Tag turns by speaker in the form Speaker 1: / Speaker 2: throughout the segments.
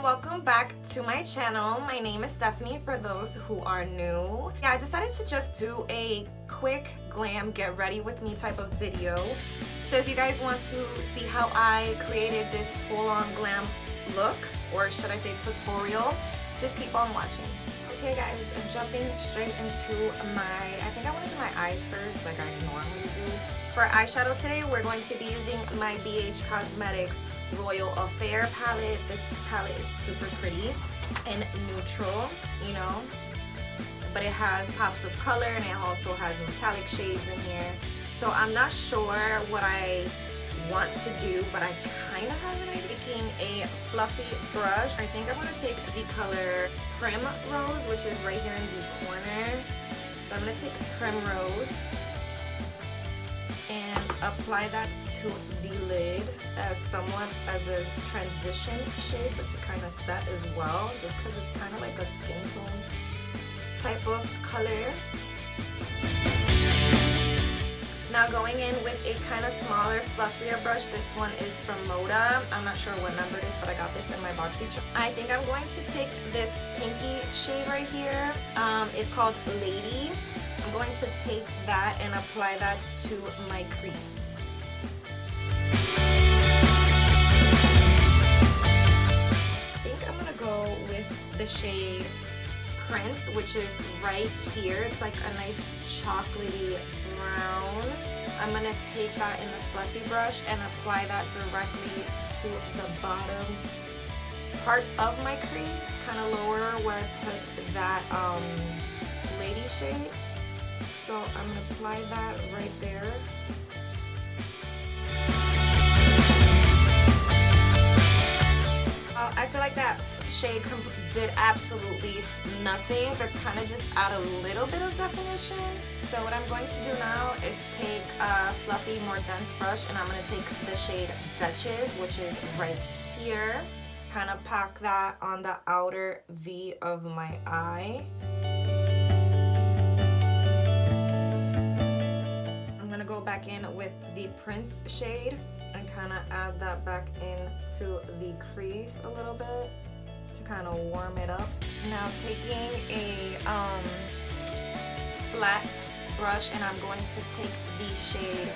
Speaker 1: welcome back to my channel. My name is Stephanie for those who are new. Yeah, I decided to just do a quick glam get ready with me type of video. So if you guys want to see how I created this full-on glam look, or should I say tutorial, just keep on watching. Okay guys, jumping straight into I think I want to do my eyes first like I normally do. For eyeshadow today, we're going to be using my BH Cosmetics Royal Affair palette. This palette is super pretty and neutral, you know, but it has pops of color and it also has metallic shades in here. So I'm not sure what I want to do, but I kind of have an idea. Taking a fluffy brush, I think I'm going to take the color Primrose, which is right here in the corner. So I'm going to take Primrose and apply that to the lid as somewhat as a transition shade, but to kind of set as well, just because it's kind of like a skin tone type of color. Now going in with a kind of smaller, fluffier brush. This one is from Moda. I'm not sure what number it is, but I got this in my boxy. I think I'm going to take this pinky shade right here. It's called Lady. I'm going to take that and apply that to my crease. I think I'm gonna go with the shade Prince, which is right here. It's like a nice chocolatey brown. I'm gonna take that in the fluffy brush and apply that directly to the bottom part of my crease, kind of lower where I put that Lady shade. So I'm gonna apply that right there. I feel like that shade did absolutely nothing, but kind of just add a little bit of definition. So what I'm going to do now is take a fluffy, more dense brush, and I'm going to take the shade Duchess, which is right here. Kind of pack that on the outer V of my eye. I'm going to go back in with the Prince shade and kind of add that back into the crease a little bit to kind of warm it up. Now taking a flat brush, and I'm going to take the shade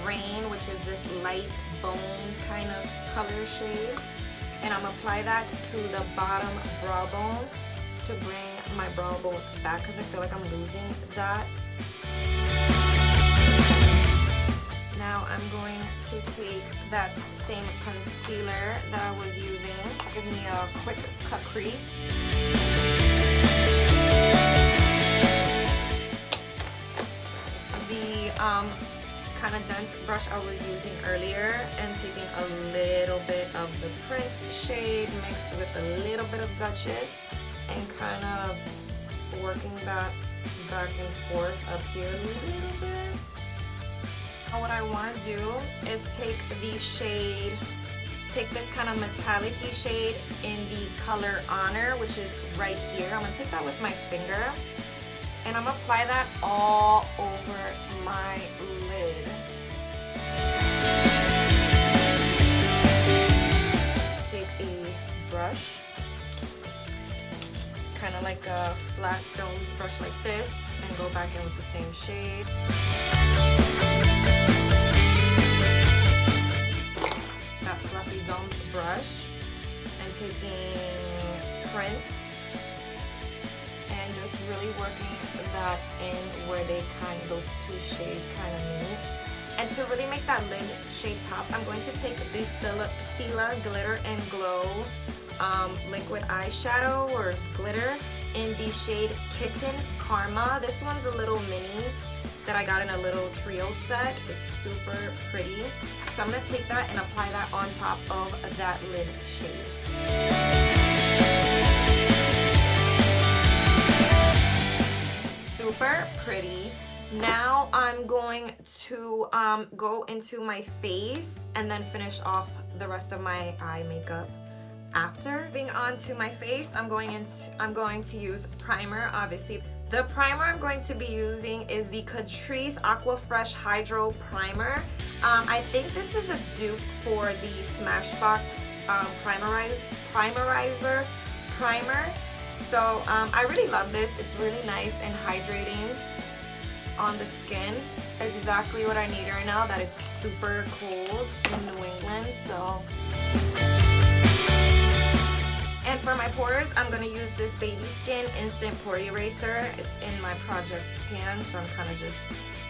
Speaker 1: Rain, which is this light bone kind of color shade, and I'm gonna apply that to the bottom brow bone to bring my brow bone back because I feel like I'm losing that. Now I'm going to take that same concealer that I was using, give me a quick cut crease. The kind of dense brush I was using earlier, and taking a little bit of the Prince shade mixed with a little bit of Duchess and kind of working that back and forth up here a little bit. What I want to do is take this kind of metallic-y shade in the color Honor, which is right here. I'm going to take that with my finger and I'm going to apply that all over my lid. Take a brush, kind of like a flat domed brush like this, and go back in with the same shade. That fluffy domed brush, and taking Prince and just really working that in where those two shades kind of meet. And to really make that lid shade pop, I'm going to take the Stila Glitter and Glow liquid eyeshadow or glitter in the shade Kitten Karma. This one's a little mini that I got in a little trio set. It's super pretty. So I'm going to take that and apply that on top of that lid shade. Super pretty. Now I'm going to go into my face and then finish off the rest of my eye makeup after. Moving on to my face, I'm going to use primer, obviously The primer I'm going to be using is the Catrice Aqua Fresh Hydro Primer. I think this is a dupe for the Smashbox Primerizer Primer. So I really love this. It's really nice and hydrating on the skin. Exactly what I need right now, that it's super cold in New England. So, and for my pores, I'm gonna use this Baby Skin Instant Pore Eraser. It's in my project pan, so I'm kind of just,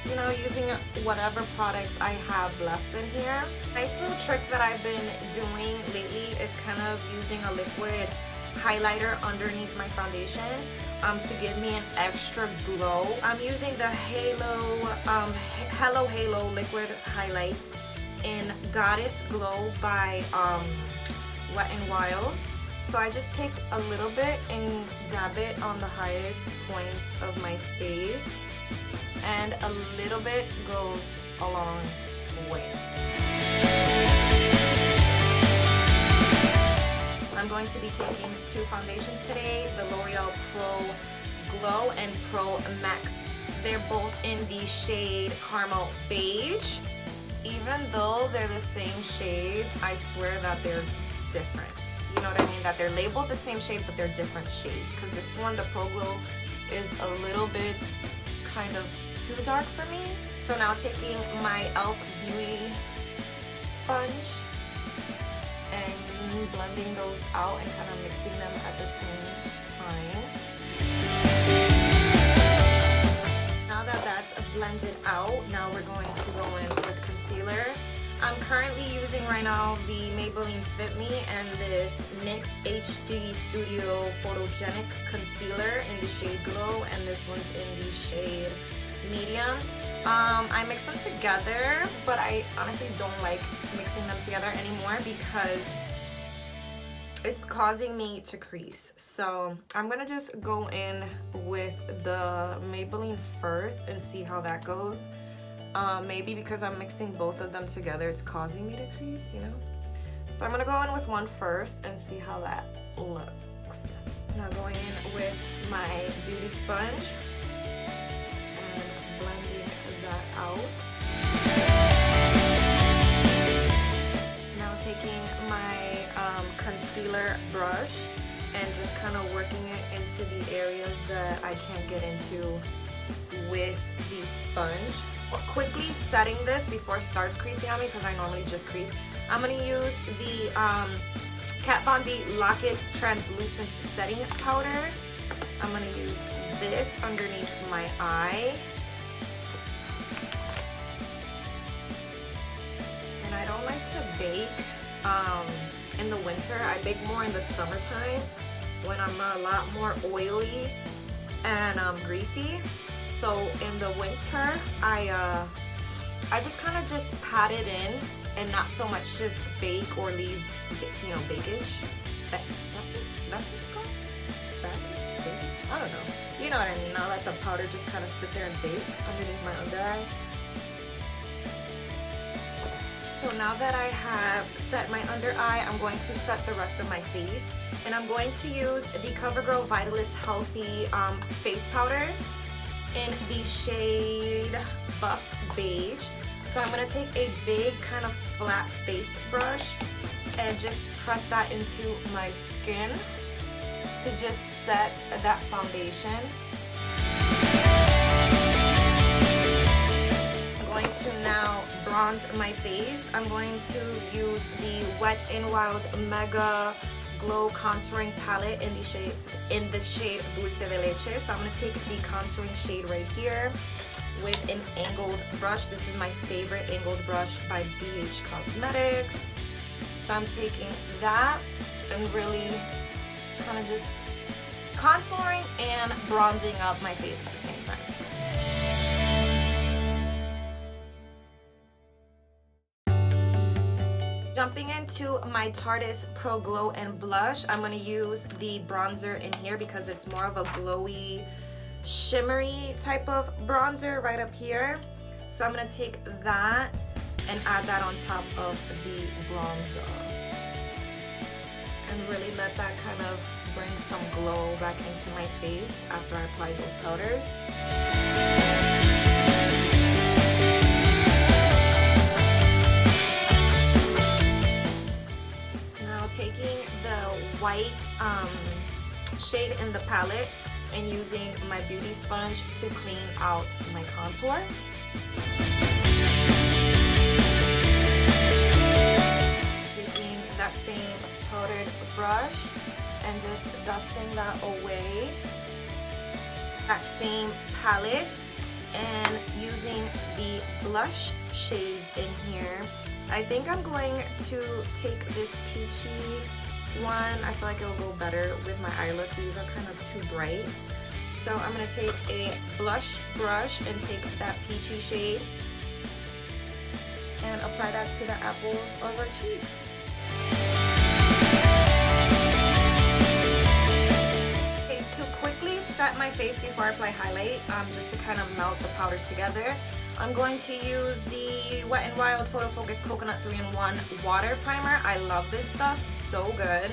Speaker 1: you know, using whatever product I have left in here. Nice little trick that I've been doing lately is kind of using a liquid highlighter underneath my foundation to give me an extra glow. I'm using the Hello Halo liquid highlight in Goddess Glow by Wet n Wild. So I just take a little bit and dab it on the highest points of my face, and a little bit goes a long way. I'm going to be taking two foundations today, the L'Oreal Pro Glow and Pro Mac. They're both in the shade Caramel Beige. Even though they're the same shade, I swear that they're different. You know what I mean? That they're labeled the same shade, but they're different shades. Because this one, the Pro Glow, is a little bit kind of too dark for me. So now taking my e.l.f. Beauty sponge and blending those out and kind of mixing them at the same time. Now that that's blended out, now we're going to go in with concealer. I'm currently using right now the Maybelline Fit Me and this NYX HD Studio Photogenic Concealer in the shade Glow, and this one's in the shade Medium. I mix them together, but I honestly don't like mixing them together anymore because it's causing me to crease. So I'm gonna just go in with the Maybelline first and see how that goes. Maybe because I'm mixing both of them together, it's causing me to crease, you know? So I'm gonna go in with one first and see how that looks. Now going in with my beauty sponge and blending that out. Now taking my concealer brush and just kind of working it into the areas that I can't get into with the sponge. Quickly setting this before it starts creasing on me, because I normally just crease. I'm going to use the Kat Von D Lock It Translucent Setting Powder. I'm going to use this underneath my eye. And I don't like to bake in the winter. I bake more in the summertime when I'm a lot more oily and greasy. So in the winter, I just kind of just pat it in and not so much just bake or leave, you know, bakeage. That's what it's called? Bakeage? I don't know. You know what I mean. I'll let the powder just kind of sit there and bake underneath my under eye. So now that I have set my under eye, I'm going to set the rest of my face. And I'm going to use the CoverGirl Vitalist Healthy Face Powder in the shade Buff Beige. So I'm going to take a big kind of flat face brush and just press that into my skin to just set that foundation. I'm going to now bronze my face. I'm going to use the Wet n Wild Mega Glow Contouring Palette in the shade Dulce de Leche. So I'm going to take the contouring shade right here with an angled brush. This is my favorite angled brush by BH Cosmetics. So I'm taking that and really kind of just contouring and bronzing up my face at the same time. Jumping into my Tarte Pro Glow and Blush, I'm going to use the bronzer in here because it's more of a glowy, shimmery type of bronzer right up here. So I'm going to take that and add that on top of the bronzer. And really let that kind of bring some glow back into my face after I apply those powders. Now taking the white shade in the palette and using my beauty sponge to clean out my contour. Taking that same powdered brush and just dusting that away. That same palette and using the blush shades in here. I think I'm going to take this peachy one. I feel like it'll go better with my eye look. These are kind of too bright. So I'm going to take a blush brush and take that peachy shade and apply that to the apples of our cheeks. Okay, to quickly set my face before I apply highlight, just to kind of melt the powders together, I'm going to use the Wet n Wild Photo Focus Coconut 3-in-1 Water Primer. I love this stuff, so good.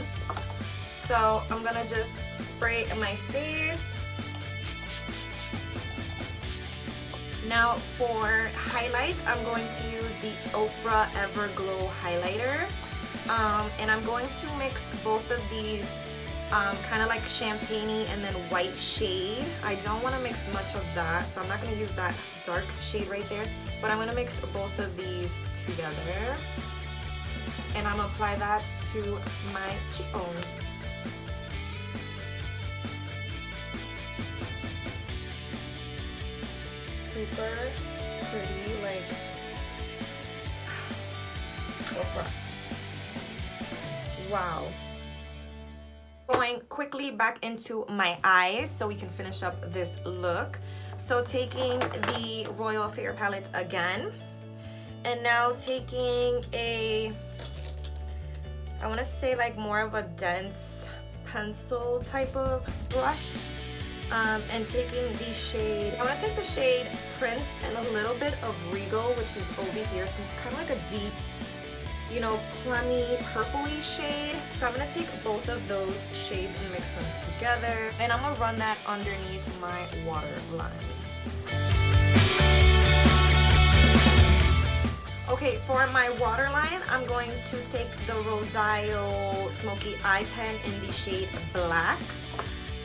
Speaker 1: So I'm gonna just spray my face. Now for highlights, I'm going to use the Ofra Everglow Highlighter. And I'm going to mix both of these kind of like champagne-y and then white shade. I don't want to mix much of that, so I'm not going to use that dark shade right there, but I'm going to mix both of these together and I'm going to apply that to my cheekbones. Super pretty, like Ofra. Wow. Going quickly back into my eyes so we can finish up this look. So taking the Royal Affair palette again, and now taking a, I want to say like more of a dense pencil type of brush, and taking the shade, I want to take the shade Prince and a little bit of Regal, which is over here, so kind of like a deep, you know, plummy purpley shade. So I'm gonna take both of those shades and mix them together, and I'm gonna run that underneath my waterline. Okay, for my waterline, I'm going to take the Rodeo Smoky Eye Pen in the shade Black.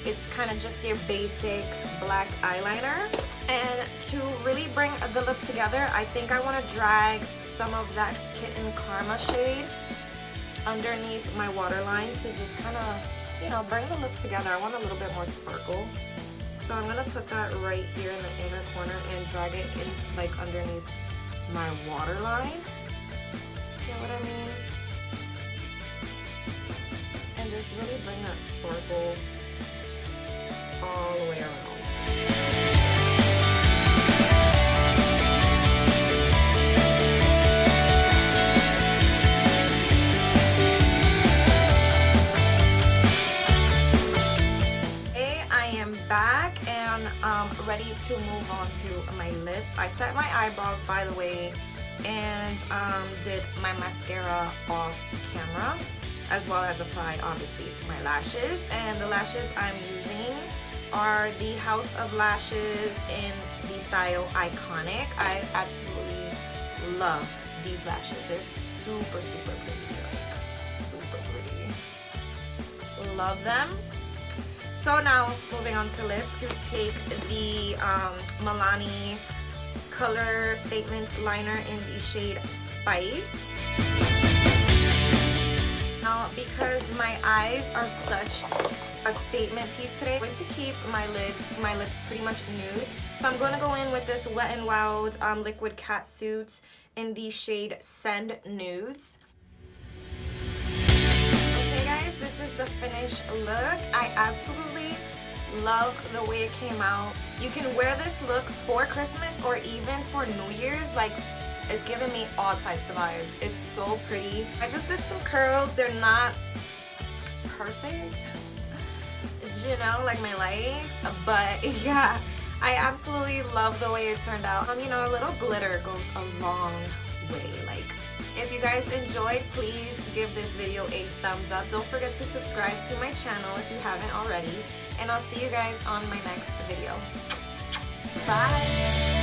Speaker 1: It's kind of just your basic black eyeliner. And to really bring the look together, I think I want to drag some of that Kitten Karma shade underneath my waterline to just kind of, you know, bring the look together. I want a little bit more sparkle. So I'm going to put that right here in the inner corner and drag it in like underneath my waterline. Get what I mean? And just really bring that sparkle all the way around. Back and ready to move on to my lips. I set my eyebrows, by the way, and did my mascara off camera, as well as applied obviously my lashes. And the lashes I'm using are the House of Lashes in the style Iconic. I absolutely love these lashes. They're super pretty, like super pretty. Love them. So now, moving on to lips, to take the Milani Color Statement Liner in the shade Spice. Now, because my eyes are such a statement piece today, I'm going to keep my lips pretty much nude. So I'm going to go in with this Wet n Wild Liquid Catsuit in the shade Send Nudes. Guys, this is the finished look. I absolutely love the way it came out. You can wear this look for Christmas or even for New Year's. Like, it's giving me all types of vibes. It's so pretty. I just did some curls. They're not perfect, you know, like my life, but yeah, I absolutely love the way it turned out. You know, a little glitter goes a long way. Like, if you guys enjoyed, please give this video a thumbs up. Don't forget to subscribe to my channel if you haven't already, and I'll see you guys on my next video. Bye.